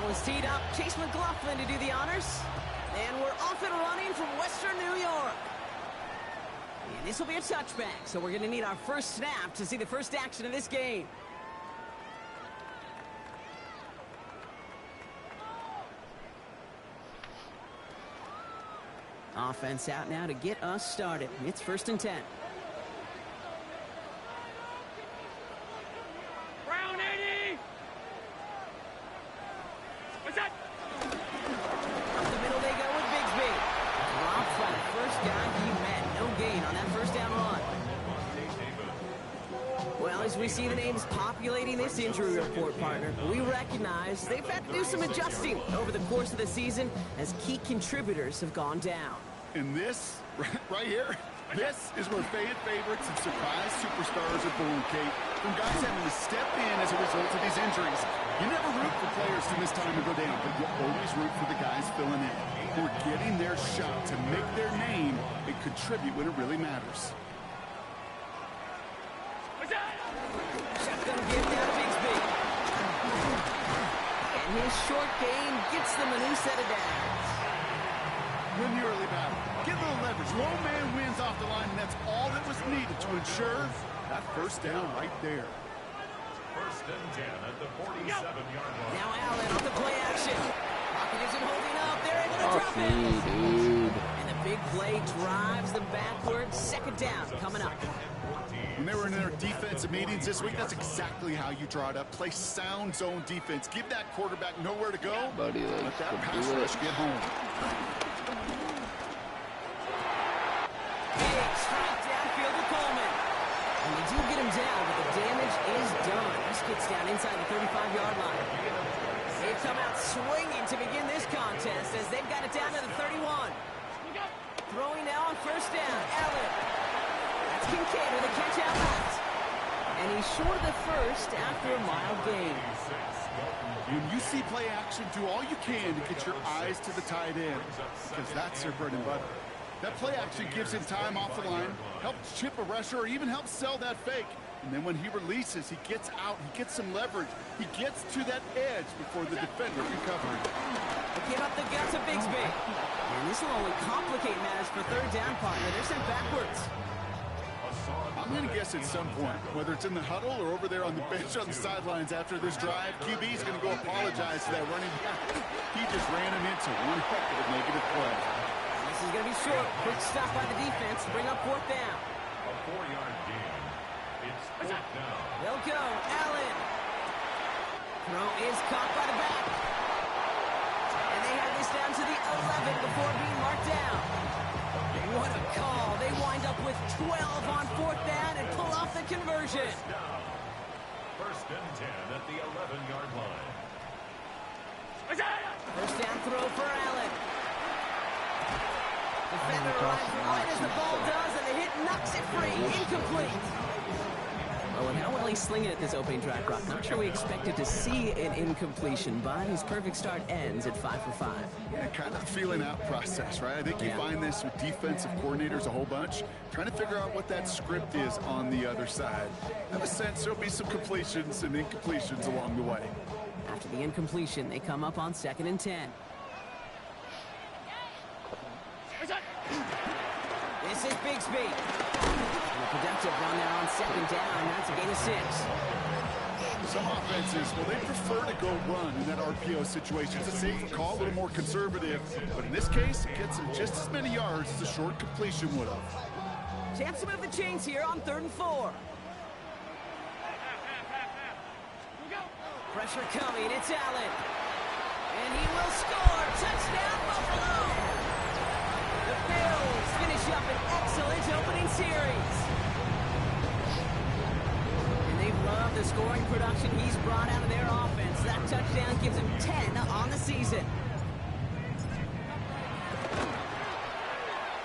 ball is teed up. Chase McLaughlin to do the honors. And we're off and running from Western New York. And this will be a touchback, so we're going to need our first snap to see the first action of this game. Offense out now to get us started. It's 1st and 10. Brown 80! What's that? Up the middle they go with Bigsby. Dropped by the first guy he met. No gain on that first down run. Well, as we see the names populating this injury report, partner, we recognize they've had to do some adjusting over the course of the season as key contributors have gone down. And this, right here, this is where fan favorites and surprise superstars are born, Kate. From guys having to step in as a result of these injuries. You never root for players to miss time and go down, but you always root for the guys filling in, who are getting their shot to make their name and contribute when it really matters. Shotgun give down to Bigsby. And his short gain gets them a new set of downs. Win the early battle. Get a little leverage. Lone man wins off the line, and that's all that was needed to ensure that first down right there. 1st and 10 at the 47-yard line. Now Allen on the play action. Pocket isn't holding up. They're able to drop it. Dude. And the big play drives them backwards. 2nd down coming up. When they were in their defensive meetings this week, that's exactly how you draw it up. Play sound zone defense. Give that quarterback nowhere to go. Buddy, Let that pass rush get home. Big strike downfield to Coleman. And they do get him down, but the damage is done. This gets down inside the 35-yard line. They've come out swinging to begin this contest as they've got it down to the 31. Throwing now on 1st down. Allen. That's Kincaid with a catch out left. And he's short of the first after a mild gain. When you see play action, do all you can to get your eyes to the tight end, because that's their bread and butter. That play action gives him time off the line, helps chip a rusher, or even helps sell that fake. And then when he releases, he gets out, he gets some leverage. He gets to that edge before the defender can cover him. They give up the guts of Bigsby. And this will only complicate matters for 3rd down, partner. They're sent backwards. I'm going to guess at some point, whether it's in the huddle or over there on the bench on the sidelines after this drive, QB's going to go apologize to that running back. He just ran him into one heck of a negative play. This is going to be short. Quick stop by the defense. Bring up 4th down. A 4-yard gain. It's 4th down. They'll go. Allen. Throw is caught by the back. And they have this down to the 11 before being marked down. What a call. They wind up with 12 on 4th down and pull off the conversion. 1st and 10 at the 11-yard line. 1st down throw for Allen. Defender arrives right as the ball does, and the hit knocks it free. Incomplete. Oh, and how well he's slinging at this opening drive, Brock. Not sure we expected to see an incompletion, but his perfect start ends at 5 for 5. Yeah, kind of a feeling out process, right? I think you find this with defensive coordinators a whole bunch, trying to figure out what that script is on the other side. I have a sense there'll be some completions and incompletions along the way. After the incompletion, they come up on 2nd and 10. This is Bigsby. And a productive run there on 2nd down. That's a gain of 6. Some offenses, well, they prefer to go run in that RPO situation. It's a safer call, a little more conservative. But in this case, it gets them just as many yards as a short completion would have. Chance to move the chains here on 3rd and 4. Pressure coming. It's Allen. And he will score. Touchdown, Buffalo. The Bills finish up an excellent opening series. And they love the scoring production he's brought out of their offense. That touchdown gives him 10 on the season.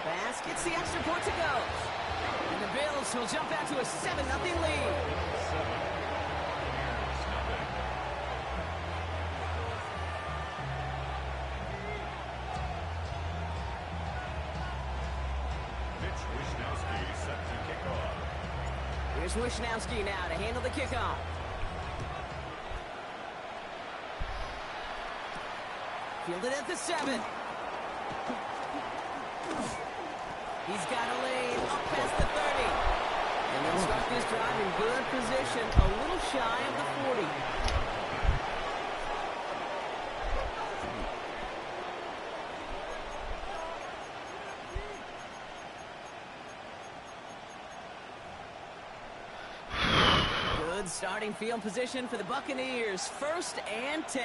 Bass gets the extra point to go. And the Bills will jump out to a 7-0 lead. Here's Wishnowski now to handle the kickoff. Fielded at the 7. He's got a lane up past the 30. And they'll start this drive in good position, a little shy of the 40. Good starting field position for the Buccaneers. 1st and 10.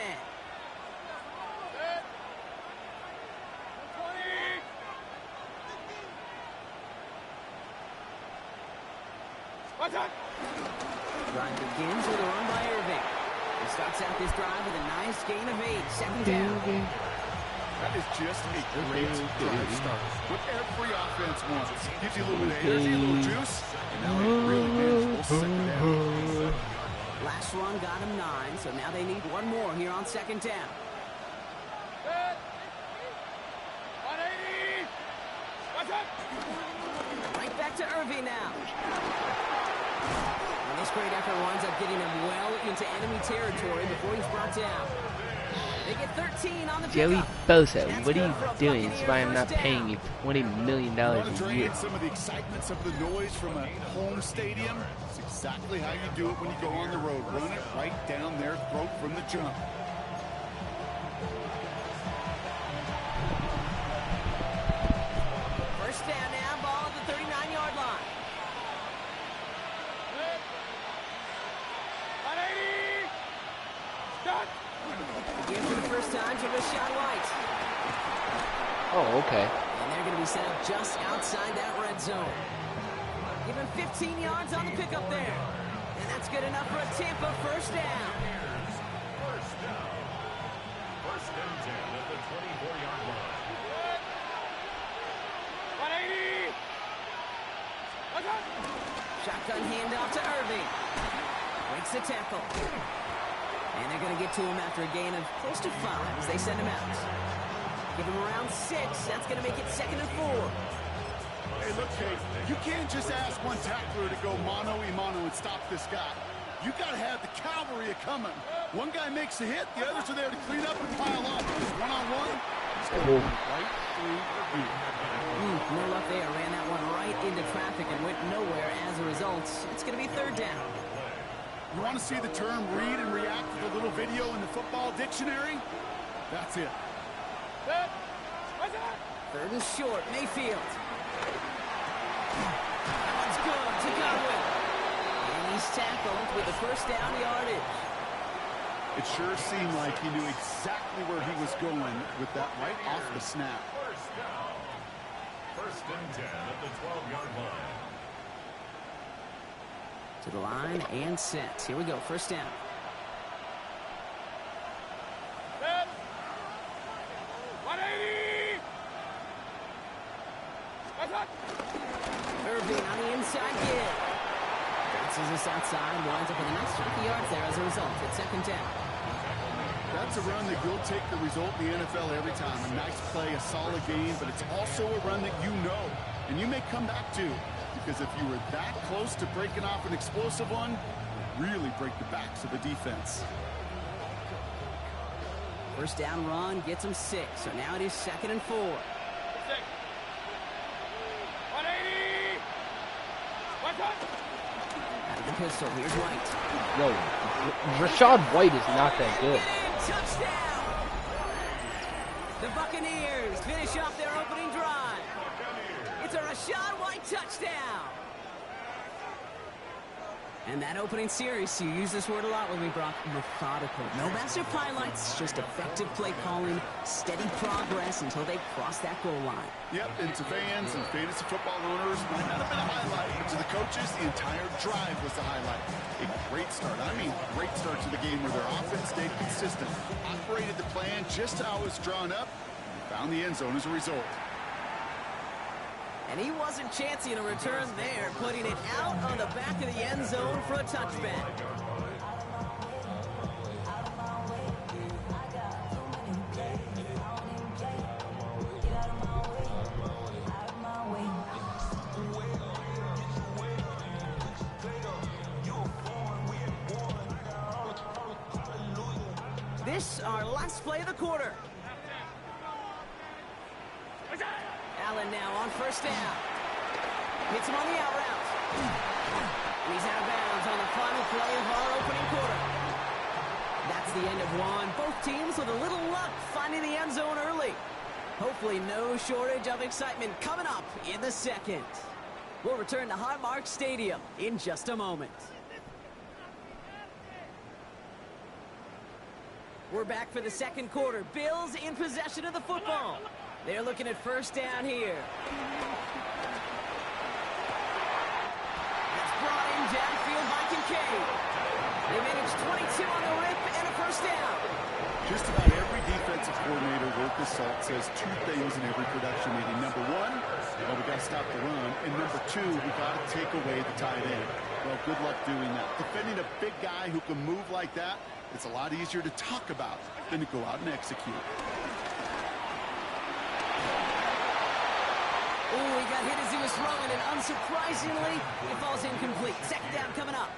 Drive begins with a run by Irving. He starts out this drive with a nice gain of 8. 2nd down. That is just a great drive start. What every offense wants. Gives you a little bit of energy, a little juice, and now a really manageable 2nd down. Last run got him 9, so now they need one more here on 2nd down. Right back to Irving now. And this great effort winds up getting him well into enemy territory before he's brought down. They get 13 on the Joey pickup. Bosa, what are you doing? That's why I'm not paying you $20 million a year. Some of the excitement, some of the noise from a home stadium. It's exactly how you do it when you go on the road. Run it right down their throat from the jump. First down now, ball at the 39-yard line. Again for the first time to Rashad White. Oh, okay. And they're going to be set up just outside that red zone. Give him 15 yards on the pickup there. And that's good enough for a Tampa 1st down. First down. 1st and 10 at the 24-yard line. Shotgun handoff to Irving. Breaks the tackle. And they're going to get to him after a gain of close to 5 as they send him out. Give him around 6. That's going to make it 2nd and 4. Hey, look, Kate, you can't just ask one tackler to go mano-a-mano and stop this guy. You got to have the cavalry coming. One guy makes a hit, the others are there to clean up and pile up. One-on-one, he's going to go right through the roof. No luck there. Ran that one right into traffic and went nowhere as a result. It's going to be 3rd down. You want to see the term read and react to the little video in the football dictionary? That's it. 3rd and short, Mayfield. That one's good to Godwin. And he's tackled with the 1st down yardage. It sure seemed like he knew exactly where he was going with that right off the snap. First down. 1st and 10 at the 12-yard line. To the line and set. Here we go, 1st down. Irving on the inside give. Bounces this outside, winds up with a nice 20 yards there as a result. It's 2nd down. That's a run that will take the result in the NFL every time. A nice play, a solid game, but it's also a run that you know, and you may come back to. Because if you were that close to breaking off an explosive one, you really break the backs of the defense. 1st down run gets him 6. So now it is 2nd and 4. Out of the pistol, here's White. Yo, Rashad White is not that good. Touchdown! The Buccaneers finish off their opening drive. It's a Rashad White touchdown. And that opening series, you use this word a lot with me, Brock, methodical. No massive highlights, just effective play calling, steady progress until they cross that goal line. Yep, and to fans and fantasy football owners, might not have been a highlight, but to the coaches, the entire drive was the highlight. A great start. I mean, great start to the game where their offense stayed consistent, operated the plan just how it was drawn up, and found the end zone as a result. And he wasn't chancing a return there, putting it out on the back of the end zone for a touchback. This, our last play of the quarter. Allen now on first down. Hits him on the out route. And he's out of bounds on the final play of our opening quarter. That's the end of one. Both teams with a little luck finding the end zone early. Hopefully no shortage of excitement coming up in the second. We'll return to Highmark Stadium in just a moment. We're back for the second quarter. Bills in possession of the football. They're looking at first down here. It's brought in downfield by Kincaid. They managed 22 on the rip and a first down. Just about every defensive coordinator worth his salt says two things in every production meeting. Number one, well, we got to stop the run. And number two, we got to take away the tight end. Well, good luck doing that. Defending a big guy who can move like that, it's a lot easier to talk about than to go out and execute. Oh, he got hit as he was throwing, and unsurprisingly, it falls incomplete. Second down coming up.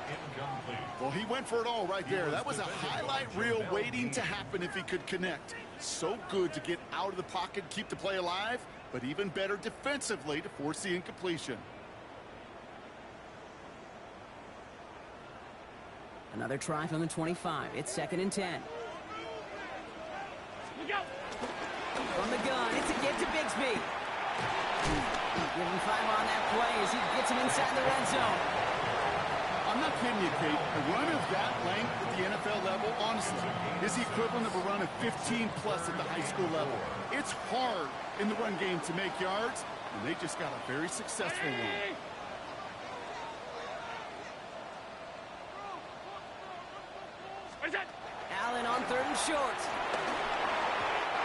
Well, he went for it all right there. That was a highlight reel waiting to happen if he could connect. So good to get out of the pocket, keep the play alive, but even better defensively to force the incompletion. Another try from the 25. It's 2nd and 10. From the gun, it's a get to Bigsby. Give him 5 on that play as he gets him inside the red zone. I'm not kidding you, Kate. A run of that length at the NFL level, honestly, is the equivalent of a run of 15-plus at the high school level. It's hard in the run game to make yards, and they just got a very successful one. Allen on 3rd and short.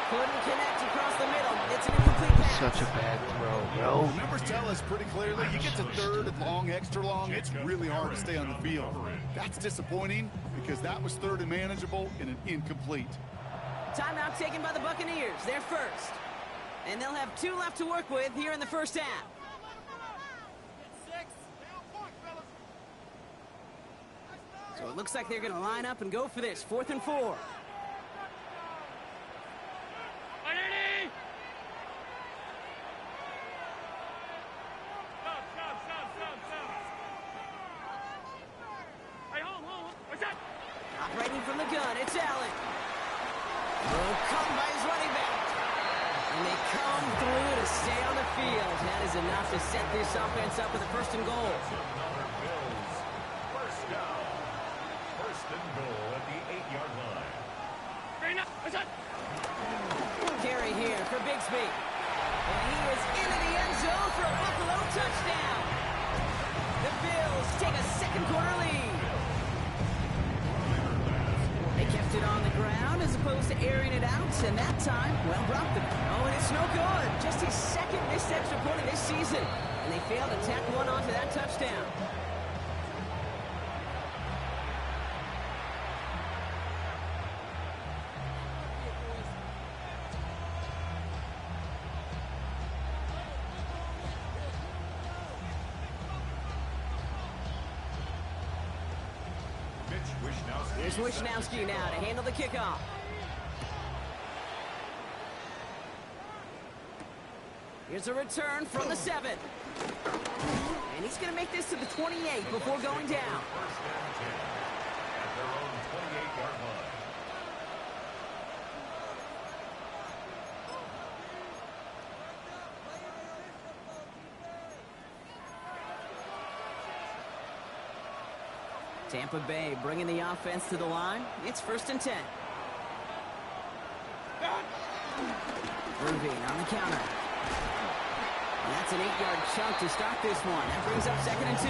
Couldn't connect across the middle. It's an incomplete pass. Such a bad throw, bro. The numbers tell us pretty clearly, you get to 3rd and long, extra long, it's really hard to stay on the field. That's disappointing because that was 3rd and manageable and an incomplete. Timeout taken by the Buccaneers. They're first. And they'll have 2 left to work with here in the first half. So it looks like they're going to line up and go for this. 4th and 4. Operating from the gun, it's Allen. Will come by his running back. And they come through to stay on the field. That is enough to set this offense up with a 1st and goal. First down. 1st and goal at the 8-yard line. Carry here for Bigsby. And he is into the end zone for a Buffalo touchdown. The Bills take a second quarter lead. They kept it on the ground as opposed to airing it out, and that time, well, dropped it. Oh, and it's no good. Just his 2nd missed extra point of this season. And they failed to tack one onto that touchdown. Here's Wishnowski now to handle the kickoff. Here's a return from the 7. And he's going to make this to the 28 before going down. 1st and 10 at their own 28-yard line. Tampa Bay bringing the offense to the line. It's 1st and 10. Irving on the counter. And that's an 8-yard chunk to start this one. That brings up 2nd and 2.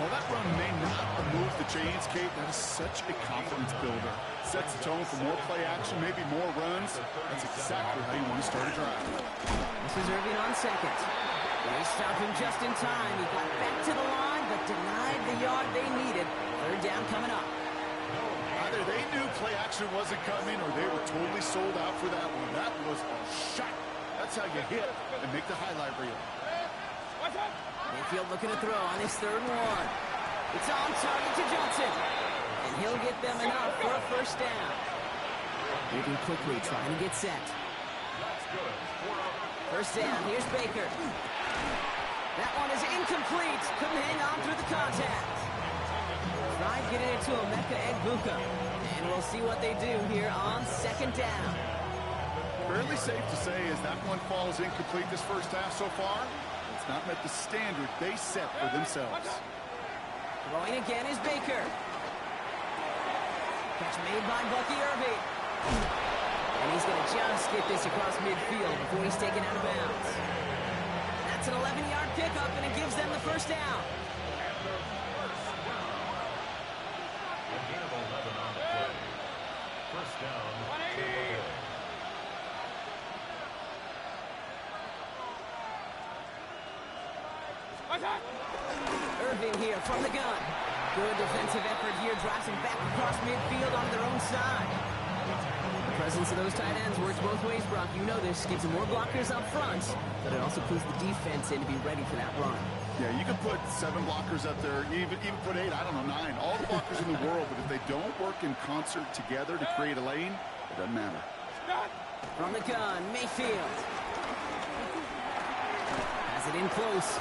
Well, that run may not remove the chains, Kate. That is such a confidence builder. Sets the tone for more play action, maybe more runs. That's exactly how you want to start a drive. This is Irving on 2nd. They stopped him just in time. He got back to the line, but denied the yard they needed. 3rd down coming up. Either they knew play action wasn't coming or they were totally sold out for that one. That was a shot. That's how you hit and make the highlight reel. Mayfield looking to throw on his 3rd and 1. It's on target to Johnson. And he'll get them enough for a 1st down. Moving quickly, trying to get set. First down, here's Baker. That one is incomplete. Couldn't hang on through the contact. Tried getting it to Emeka Egbuka. And we'll see what they do here on second down. Fairly safe to say as that one falls incomplete this first half so far, it's not met the standard they set for themselves. Throwing again is Baker. Catch made by Bucky Irving. And he's going to just get this across midfield before he's taken out of bounds. That's an 11-yard pickup, and it gives them the first down. A gain of 11 on the play. First down, Tampa Bay. Irving here from the gun. Good defensive effort here, drives them back across midfield on their own side. The presence of those tight ends works both ways, Brock. You know this. Gives them more blockers up front, but it also puts the defense in to be ready for that run. Yeah, you can put 7 blockers up there, even put 8, I don't know, 9. All the blockers in the world, but if they don't work in concert together to create a lane, it doesn't matter. From the gun, Mayfield. Has it in close.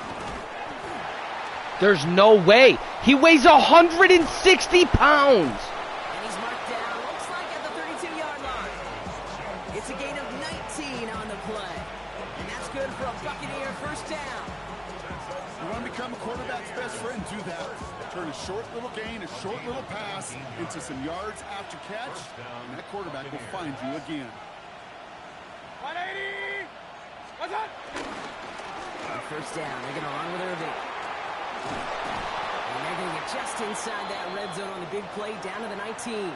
There's no way. He weighs 160 pounds. And he's marked down, looks like at the 32-yard line. It's a gain of 19 on the play. And that's good for a Buccaneer first down. You want to become a quarterback's best friend, do that. Turn a short little gain, a short little pass into some yards after catch, and that quarterback will find you again. 180! What's that? On first down, they're going to run with Irving. And they're going to get just inside that red zone on the big play, down to the 19.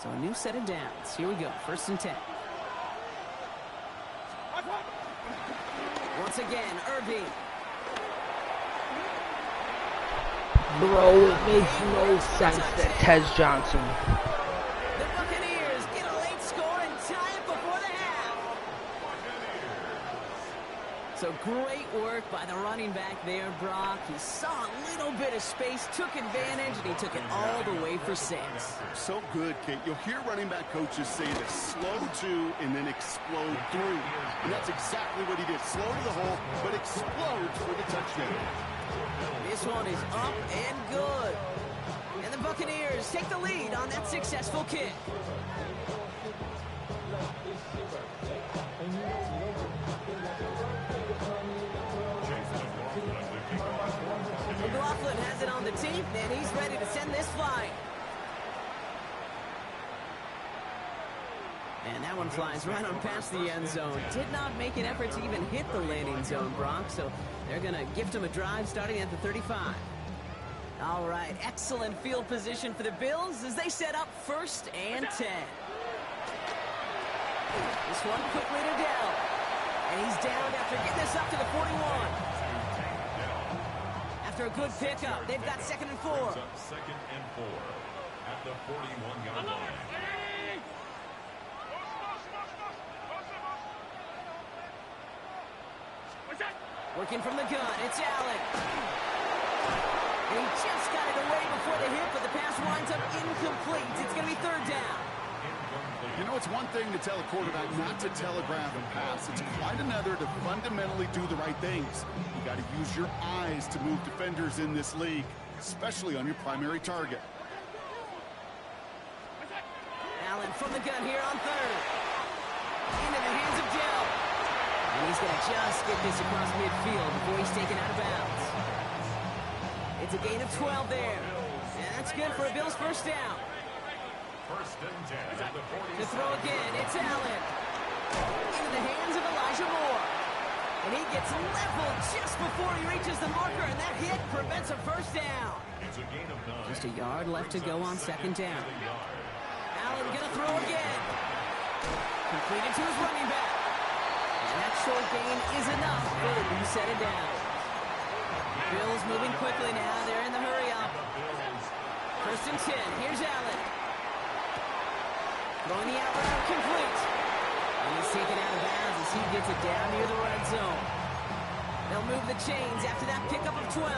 So a new set of downs. Here we go, first and 10. Once again, Irving. Bro, it makes no sense that Tez Johnson. The Buccaneers get a late score and tie it before the half. So great work by the running back there, Brock. He saw a little bit of space, took advantage, and he took it all the way for 6. So good, Kate. You'll hear running back coaches say this: slow to and then explode through. And that's exactly what he did. Slow to the hole, but explodes for the touchdown. This one is up and good. And the Buccaneers take the lead on that successful kick. McLaughlin has it on the teeth, and he's ready to send this flying. And that one flies right on past the end zone. Did not make an effort to even hit the landing zone, Brock, so they're going to gift him a drive starting at the 35. All right, excellent field position for the Bills as they set up first and 10. This one quickly to Dell. And he's down after getting this up to the 41. After a good pickup, they've got second and 4. Second and 4 at the 41-yard line. Working from the gun, it's Allen. And he just got it away before the hit, but the pass winds up incomplete. It's going to be third down. You know, it's one thing to tell a quarterback not to telegraph and pass. It's quite another to fundamentally do the right things. You got to use your eyes to move defenders in this league, especially on your primary target. Allen from the gun here on third. Into the hands of Dell. And he's going to just get this across midfield before he's taken out of bounds. It's a gain of 12 there. And that's good for a Bills first down. First and 10 at the 40. To throw again, it's Allen. Into the hands of Elijah Moore. And he gets leveled just before he reaches the marker, and that hit prevents a first down. It's a gain of 9. Just a yard left to go on second down. Allen gonna throw again. Completed to his running back. And that short gain is enough for the new set of downs. Bills moving quickly now. They're in the hurry up. First and 10. Here's Allen. Throwing the out route complete. And he's taken out of bounds as he gets it down near the red zone. They'll move the chains after that pickup of 12.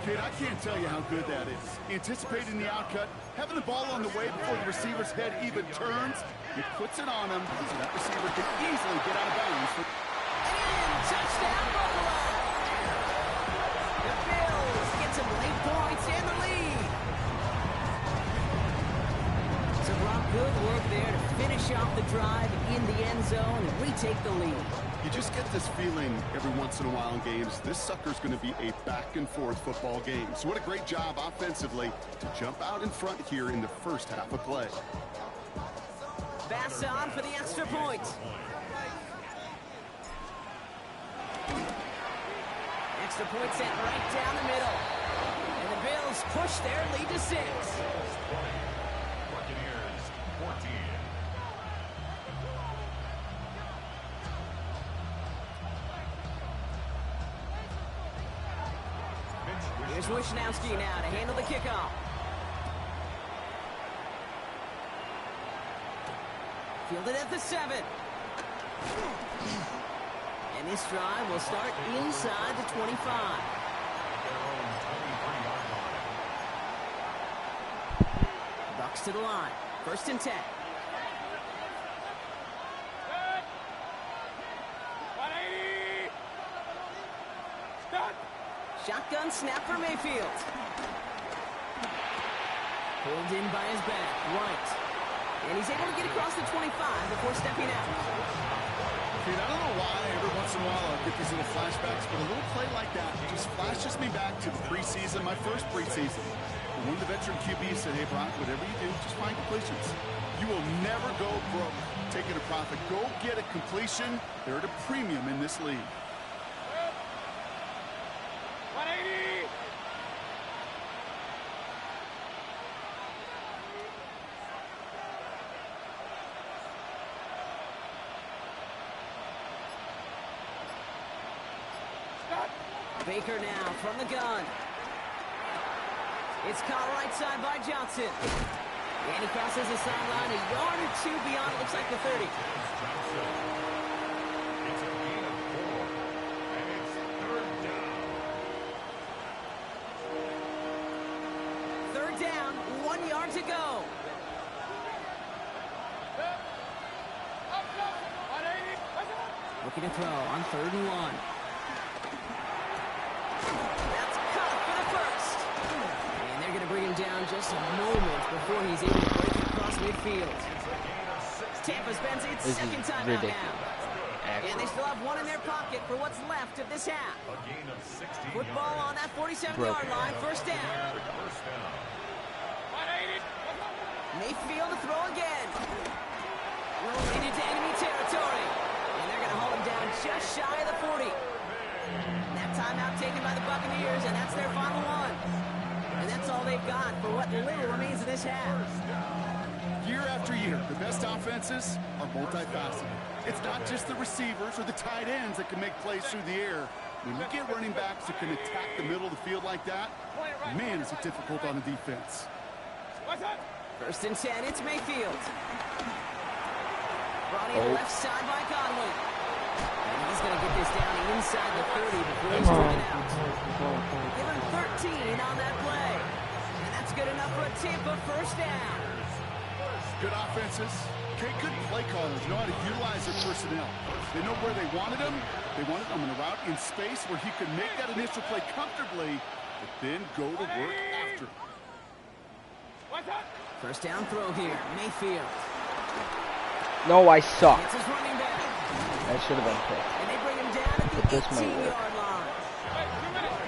Kate, I can't tell you how good that is. Anticipating the outcut, having the ball on the way before the receiver's head even turns, it puts it on him, so that receiver can easily get out of bounds. And touchdown, Buffalo! The Bills get some late points and the lead. So, Brock, good work there to finish off the drive in the end zone and retake the lead. You just get this feeling every once in a while in games, this sucker's going to be a back-and-forth football game. So what a great job offensively to jump out in front here in the first half of play. Pass on for the extra point. Extra point sent right down the middle. And the Bills push their lead to 6. Buccaneers 14. Here's Wishnowski now to handle the kickoff. Fielded at the 7. And this drive will start inside the 25. Bucks to the line. 1st and 10. Shotgun snap for Mayfield. Pulled in by his back, White. And he's able to get across the 25 before stepping out. Dude, I don't know why every once in a while I get these little flashbacks, but a little play like that just flashes me back to the preseason, my first preseason. When one of the veteran QBs said, hey, Brock, whatever you do, just find completions. You will never go broke taking a profit. Go get a completion. They're at a premium in this league. 180! Baker now from the gun. It's caught right side by Johnson. And he crosses the sideline a yard or 2 beyond, it looks like the 30. It's a gain of 4, and it's 3rd down. 3rd down, 1 yard to go. 180! Looking to throw on 3rd and 1. That's caught for the first. And they're going to bring him down just a moment before he's able to break it across midfield. Tampa spends its This second is time out ridiculous. now. And they still have 1 in their pocket for what's left of this half. A gain of 16 Football yards. on that 47-yard line, 1st down. First down. 180! Mayfield to throw again. Rolling into enemy territory. And they're going to hold him down just shy of the 40. And that timeout taken by the Buccaneers, and that's their final one. And that's all they've got for what little remains of this half. Year after year, the best offenses are multifaceted. It's not just the receivers or the tight ends that can make plays through the air. When you get running backs that can attack the middle of the field like that, man, is it difficult on the defense. What's up? 1st and 10, it's Mayfield. Brought in left side by Godwin. And he's going to get this down inside the 30 before he's taken out. Give him 13 on that play. And that's good enough for a Tampa 1st down. Good offenses. Okay, good play callers know how to utilize their personnel. They know where they wanted him. They wanted him in a route in space where he could make that initial play comfortably, but then go to work after. What's up? 1st down throw here, Mayfield. No, I suck. It's his running back. That should have been picked. And they bring him down at But the this might work. 18-yard line.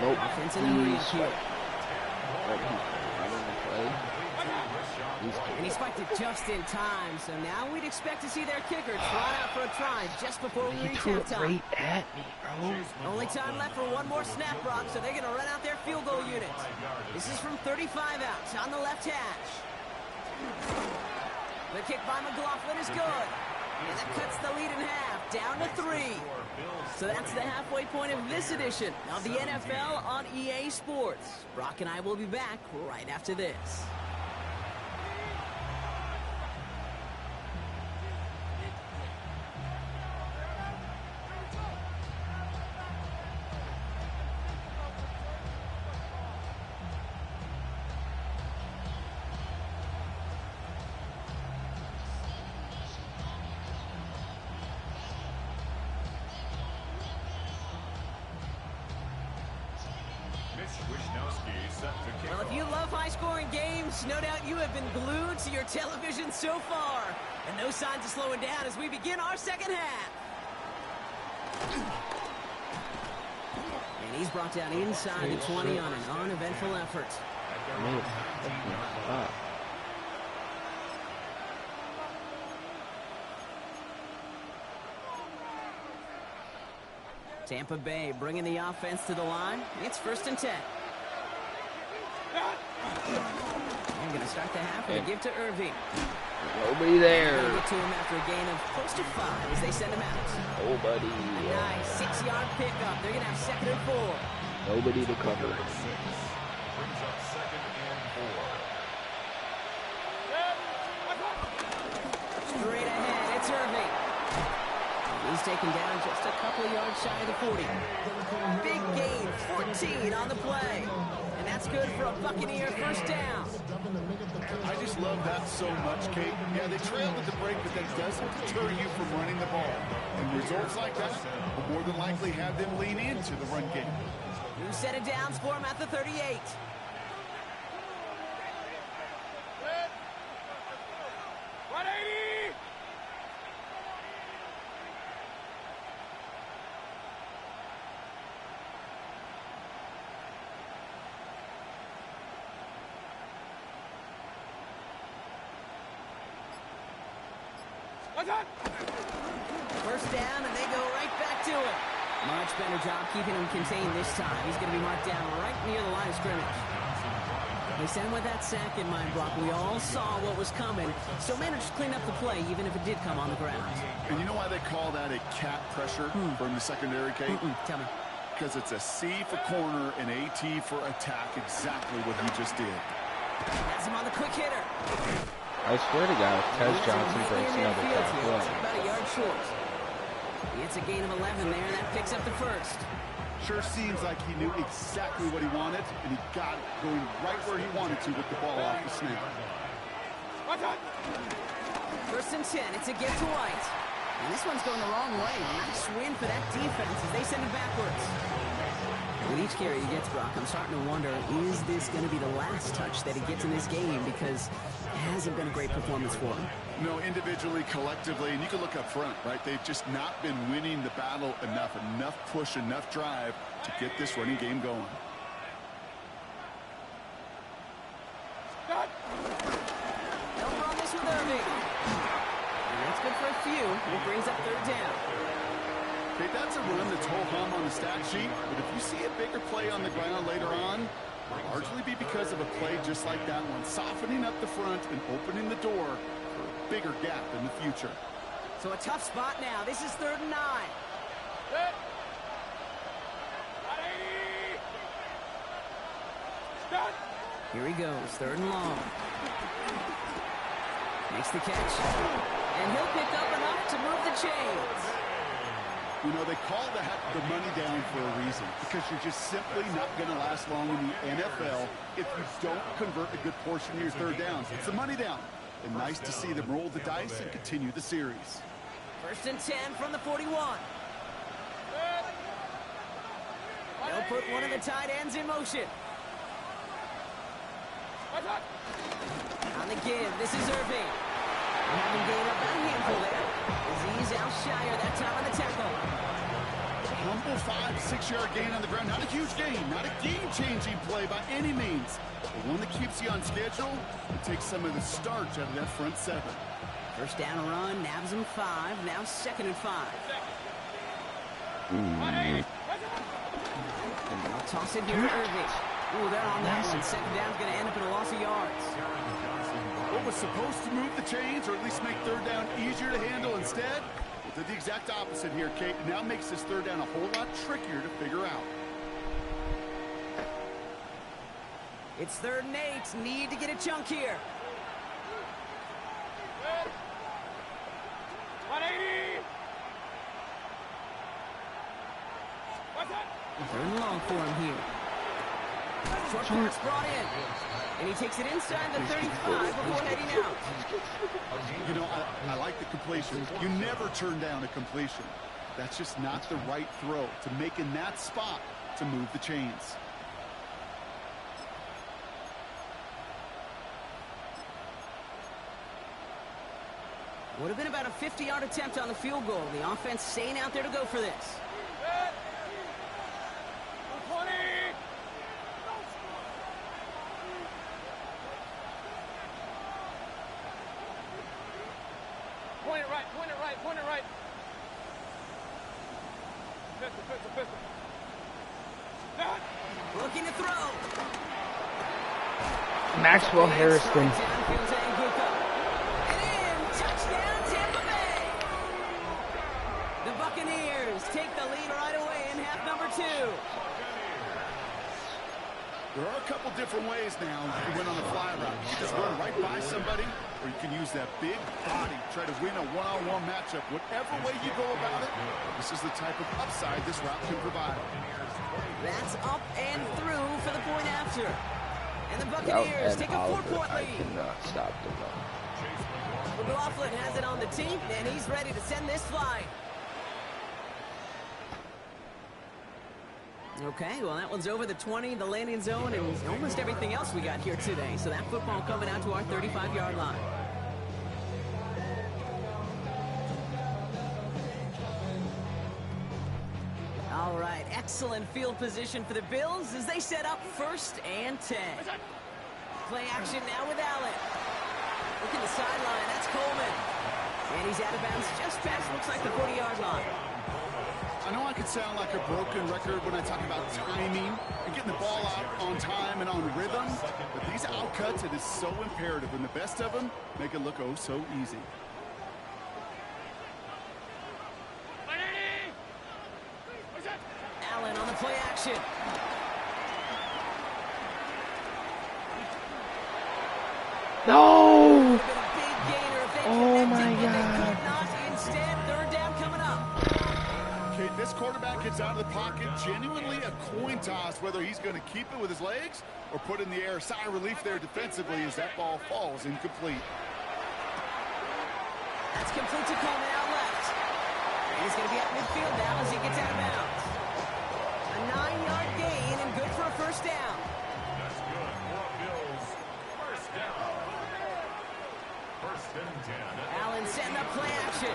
Nope. Offense in the lead Please. here. Oh, he's running the play. And he spiked it just in time, so now we'd expect to see their kicker trot out for a try just before we He reach threw it halftime. right at me, bro. Only time left for one more snap, Brock, so they're going to run out their field goal unit. This is from 35 out on the left hash. The kick by McLaughlin is good. And that cuts the lead in half, down to 3. So that's the halfway point of this edition of the NFL on EA Sports. Brock and I will be back right after this. high-scoring games. No doubt you have been glued to your television so far. And no signs of slowing down as we begin our second half. And he's brought down inside the 20 on an uneventful effort. Tampa Bay bringing the offense to the line. It's 1st and 10. They're going to start the half with a give to Irving. Nobody there. They'll get to him after a gain of close to 5 as they send him out. Nobody. A nice 6-yard pickup. They're going to have 2nd and 4. Nobody to cover. Brings up 2nd and 4. Straight ahead, it's Irving. He's taken down just a couple of yards shy of the 40. Big gain, 14 on the play. And that's good for a Buccaneer 1st down. I just love that so much, Kate. Yeah, they trailed at the break, but that doesn't deter you from running the ball. And results like that will more than likely have them lean into the run game. New set of downs for him at the 38. First down, and they go right back to it. Much better job keeping him contained this time. He's going to be marked down right near the line of scrimmage. They sent him with that sack in mind, Brock. We all saw what was coming, so managed to clean up the play, even if it did come on the ground. And you know why they call that a cat pressure from the secondary, Kate? Tell me. Because it's a C for corner and AT for attack, exactly what he just did. Has him on the quick hitter. I swear to God, if Tez Johnson breaks another It's tackle. about a yard short. It's a gain of 11 there, and that picks up the 1st. Sure seems like he knew exactly what he wanted, and he got it going right where he wanted to with the ball off the snap. 1st and 10, it's a get to White. And this one's going the wrong way. Nice win for that defense as they send it backwards. With each carry he gets, Brock, I'm starting to wonder, is this going to be the last touch that he gets in this game? Because it hasn't been a great performance for him. No, individually, collectively, and you can look up front, right? They've just not been winning the battle enough push, enough drive to get this running game going. They'll run this with Irving. And that's good for a few. It brings up 3rd down. Okay, that's a run that's ho-hum on the stat sheet, but if you see a bigger play on the ground later on, it'll largely be because of a play just like that one, softening up the front and opening the door for a bigger gap in the future. So a tough spot now. This is 3rd and 9. Here he goes, 3rd and long. Makes the catch. And he'll pick up enough to move the chains. You know, they call that the money down for a reason, because you're just simply not going to last long in the NFL if you don't convert a good portion of your 3rd downs. It's the money down. And nice to see them roll the dice and continue the series. 1st and 10 from the 41. They'll put one of the tight ends in motion. On the give, this is Irving. Having gained up that handful there. He's out shyer that time on the tackle. Humble 5-6-yard gain on the ground. Not a huge gain, not a game-changing play by any means. But one that keeps you on schedule and takes some of the starch out of that front 7. 1st down run, nabs him 5. Now 2nd and 5. I'll toss it here to Irving. Ooh, they're on that one. 2nd down's going to end up in a loss of yards. What was supposed to move the chains, or at least make 3rd down easier to handle instead, well, did the exact opposite here, Kate. It now makes this 3rd down a whole lot trickier to figure out. It's 3rd and 8. Need to get a chunk here. 180. 3rd and long for him here. Short pass brought in. And he takes it inside the 35 before heading out. You know, I like the completion. You never turn down a completion. That's just not the right throw to make in that spot to move the chains. Would have been about a 50-yard attempt on the field goal. The offense staying out there to go for this. 20. Point it right, point it right, point it right. Pistol, pistol, pistol. Done. Looking to throw. Maxwell Harrison. Downfield to Nguka. And in. Touchdown, Tampa Bay. The Buccaneers take the lead right away in half number 2. There are a couple different ways now to win on the fly route. You can just run right by somebody, or you can use that big body, try to win a one-on-one matchup. Whatever way you go about it, this is the type of upside this route can provide. That's up and through for the point after. And the Buccaneers take a 4-point lead. Cannot stop the run. McLaughlin has it on the team, and he's ready to send this flying. Okay, well, that one's over the 20, the landing zone, and almost everything else we got here today. So that football coming out to our 35-yard line. All right, excellent field position for the Bills as they set up 1st and 10. Play action now with Allen. Look at the sideline, that's Coleman. And he's out of bounds just past, looks like the 40-yard line. I know I could sound like a broken record when I talk about timing and getting the ball out on time and on rhythm, but these outcuts, it is so imperative, and the best of them make it look oh so easy. Allen on the play action. No! Oh my God. Instead, 3rd down coming up. Okay, this quarterback gets out of the pocket, genuinely a coin toss whether he's going to keep it with his legs or put in the air. Sigh of relief there defensively as that ball falls incomplete. That's complete to Coleman out left. And he's going to be at midfield now as he gets out of bounds. A 9-yard gain and good for a 1st down. That's good for Bills. 1st down. 1st and 10. Allen setting up play action.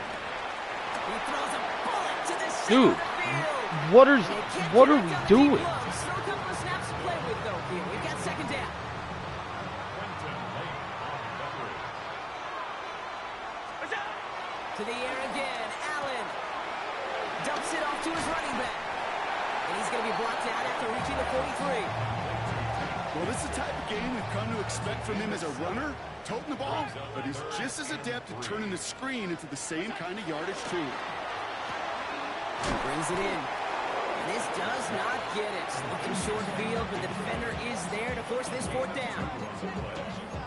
He throws a bullet to the center Dude, of the field. what are we doing? Still a couple of snaps to play with, though, here. We've got 2nd down. To the air again. Allen dumps it off to his running back. And he's going to be blocked out after reaching the 43. Well, this is the type of game we've come to expect from him as a runner, toting the ball, but he's just as adept at turning the screen into the same kind of yardage, too. He brings it in. And this does not get it. Looking short field, but the defender is there to force this 4th down.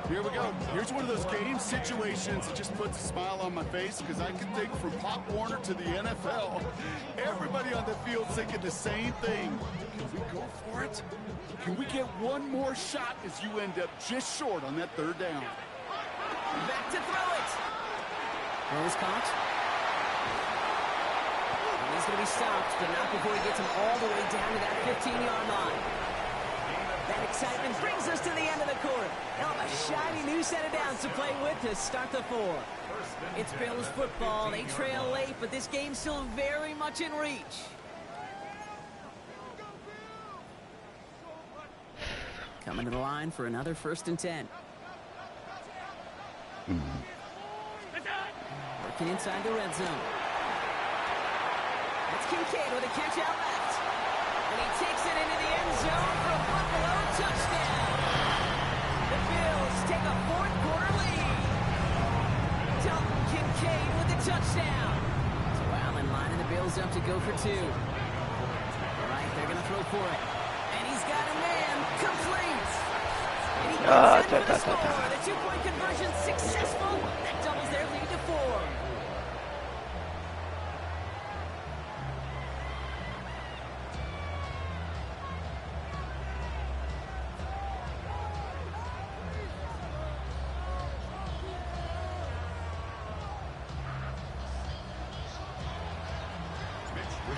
Here we go. Here's one of those game situations that just puts a smile on my face because I can think from Pop Warner to the NFL. Everybody on the field thinking the same thing. Can we go for it? Can we get one more shot as you end up just short on that 3rd down? Back to throw it. Throws caught. And he's going to be stopped, but not before he gets him all the way down to that 15-yard line. That excitement brings us to the end of the quarter. Now a shiny new set of downs to play with to start the 4. It's Bills football. They trail late, but this game's still very much in reach. Coming to the line for another 1st and 10. Working inside the red zone. That's Kincaid with a catch out left. And he takes it into the end zone for a Buffalo touchdown. The Bills take a 4th quarter lead. Dalton Kincaid with the touchdown. So Allen lining the Bills up to go for 2. All right, they're going to throw for it. And he's got a man complete. And he gets in for the score. The 2-point conversion successful. That doubles their lead to 4.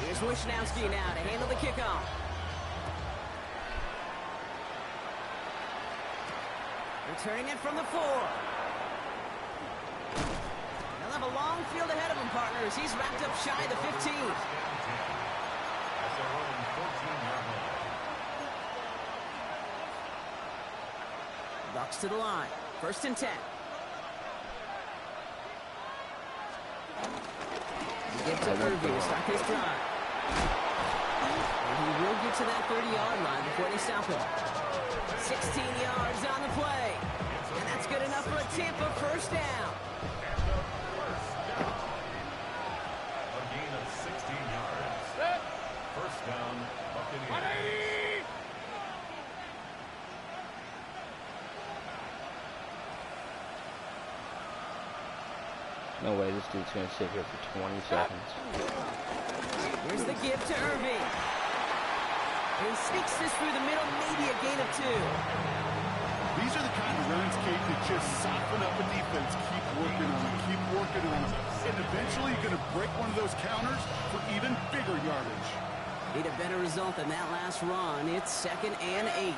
Here's Wishnowski now to handle the kickoff. Returning it from the 4. They'll have a field ahead of him, partners. He's wrapped up shy of the 15. At their own 14-yard line. Bucks to the line. 1st and 10. He gives to Irving to start his drive. And he will get to that 30-yard line before they stop him. 16 yards on the play. And that's good enough for a Tampa 1st down. A gain of 16 yards. 1st down, Buccaneers. No way this dude's going to sit here for 20 seconds. Here's the give to Irving. And he sneaks this through the middle, maybe a gain of 2. These are the kind of runs, Kate, that just soften up a defense. Keep working on them, keep working on them. And eventually you're going to break one of those counters for even bigger yardage. Need a better result than that last run. It's 2nd and 8.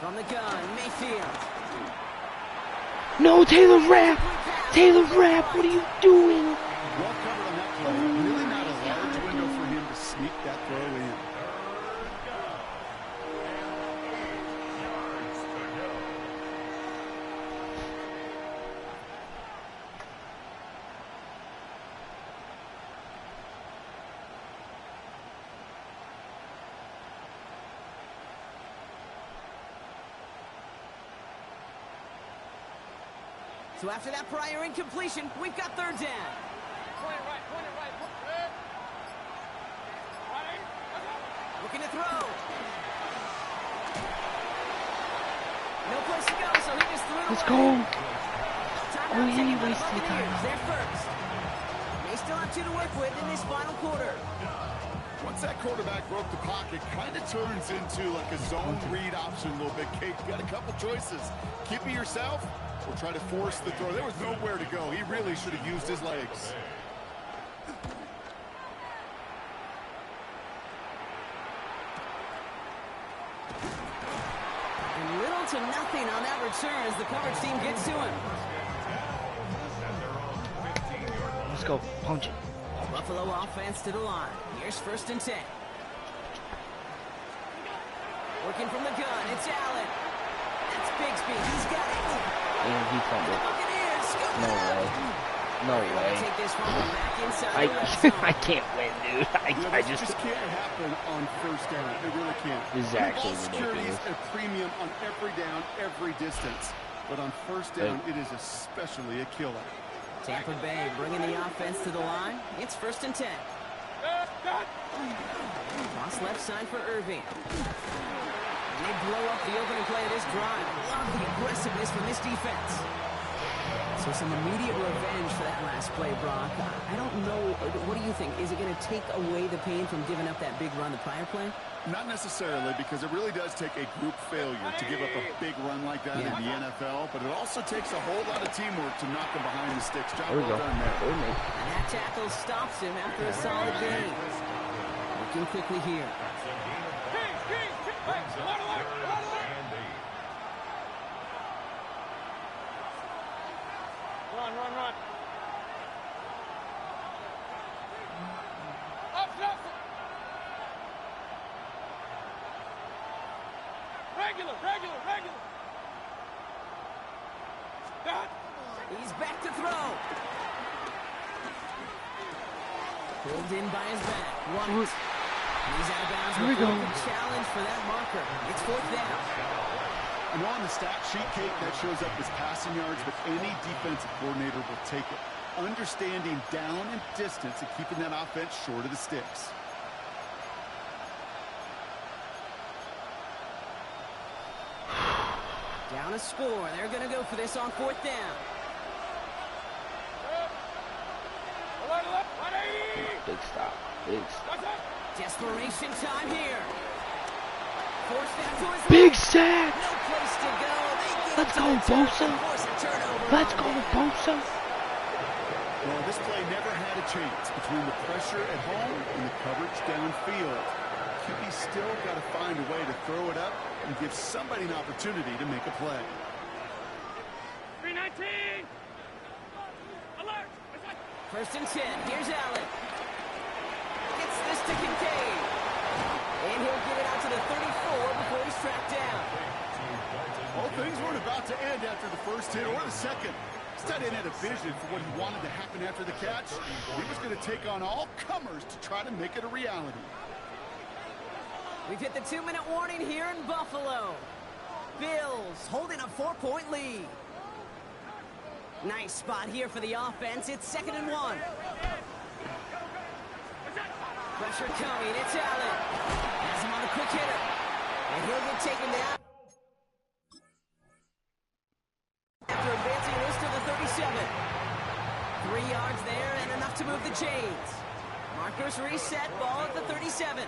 From the gun, Mayfield. No, Taylor Rapp! Taylor Rapp, what are you doing? Well covered on that play. Really not a large window for him to sneak that throw in. So after that prior incompletion, we've got 3rd down. Point it right. Looking to throw. No place to go, so he just threw it Let's away. go. Timeout Oh, taken he by the wasted Buccaneers. time. They're first. They still have 2 to work with in this final quarter. Once that quarterback broke the pocket, kind of turns into like a zone read option a little bit. Kate, you got a couple choices. Keep it yourself or try to force the throw. There was nowhere to go. He really should have used his legs. And little to nothing on that return as the coverage team gets to him. Let's go. Punch it. Buffalo offense to the line. Here's 1st and 10. Working from the gun, it's Allen. That's Bigsby. He's got it. And he fumbled. Buccaneers scoop No it up. way. No way. Take this one back inside the red zone. I can't win, dude. I just can't happen on 1st down. It really can't. This is I mean, actually all security is ridiculous. a premium on every down, every distance. But on 1st down, it is especially a killer. Tampa Bay bringing the offense to the line. It's 1st and 10. Cross left side for Irving. And they blow up the opening play of this drive. Love the aggressiveness from this defense. So some immediate revenge for that last play, Brock. I don't know. What do you think? Is it going to take away the pain from giving up that big run the prior play? Not necessarily, because it really does take a group failure to give up a big run like that in the NFL, but it also takes a whole lot of teamwork to knock him behind the sticks. Job There we well go. done there. And that tackle stops him after a solid gain. Looking quickly here. Run. Up. Regular. He's back to throw. Pulled in by his back. White. And he's out of bounds. Here we go. Challenge for that marker. It's 4th down. I know on the stat sheet, Kate, that shows up as passing yards, but any defensive coordinator will take it. Understanding down and distance and keeping that offense short of the sticks. Down a score. They're going to go for this on 4th down. big stop. Desperation time here. Forced down to his Big left. sack. No place to go. They get Let's go, Bosa. Let's go, Bosa. Well, this play never had a chance between the pressure at home and the coverage downfield. QB's still got to find a way to throw it up and give somebody an opportunity to make a play. 319. Alert. First and 10. Here's Allen. Gets this to Kincaid. And he'll get it out to the 34 before he's tracked down. Well, things weren't about to end after the first hit or the second. This tight end had a vision for what he wanted to happen after the catch. He was going to take on all comers to try to make it a reality. We've hit the 2-minute warning here in Buffalo. Bills holding a 4-point lead. Nice spot here for the offense. It's 2nd and 1. Pressure coming. It's Allen. Has him on a quick hitter. And he'll get taken down. After advancing this to the 37. 3 yards there and enough to move the chains. Markers reset. Ball at the 37.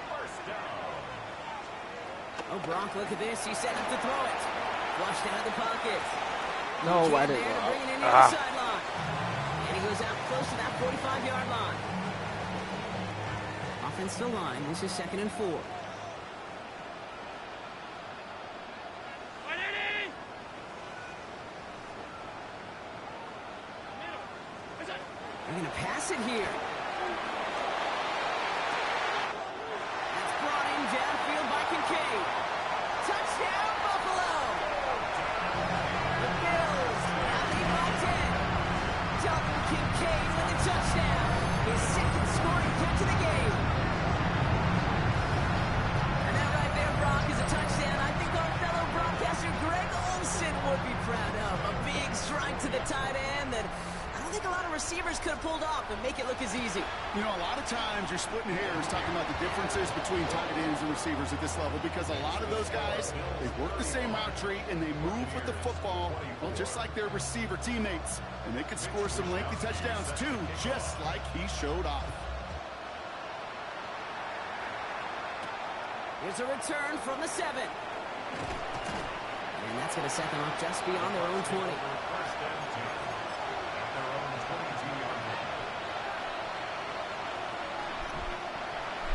Oh, Gronk, look at this. He's set up to throw it. Flushed out of the pocket. No, I didn't. Bring it in near the sideline. And he goes out close to that 45-yard line. Offensive line. This is 2nd and 4. They're going to pass it here. That's brought in downfield by Kincaid. Touchdown, Buffalo! The Bills now lead by 10. Dalton Kincaid with a touchdown. His 2nd scoring catch of the game. And that right there, Brock, is a touchdown I think our fellow broadcaster Greg Olsen would be proud of. A big strike to the tight end that I think a lot of receivers could have pulled off and make it look as easy. You know, a lot of times you're splitting hairs talking about the differences between tight ends and receivers at this level because a lot of those guys, they work the same route tree and they move with the football, well, just like their receiver teammates. And they could score some lengthy touchdowns too, just like he showed off. Here's a return from the 7. And that's going to set them up just beyond their own 20.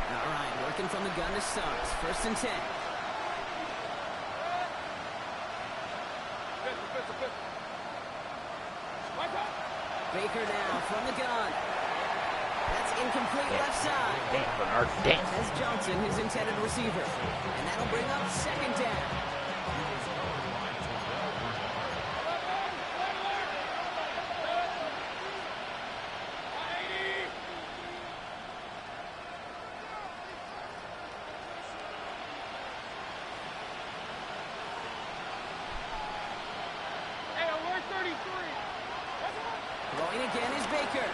All right, working from the gun to start. 1st and 10. Baker now from the gun. That's incomplete left side. Damn, Bernard, damn. Has Johnson his intended receiver. And that'll bring up 2nd down. Throwing again is Baker.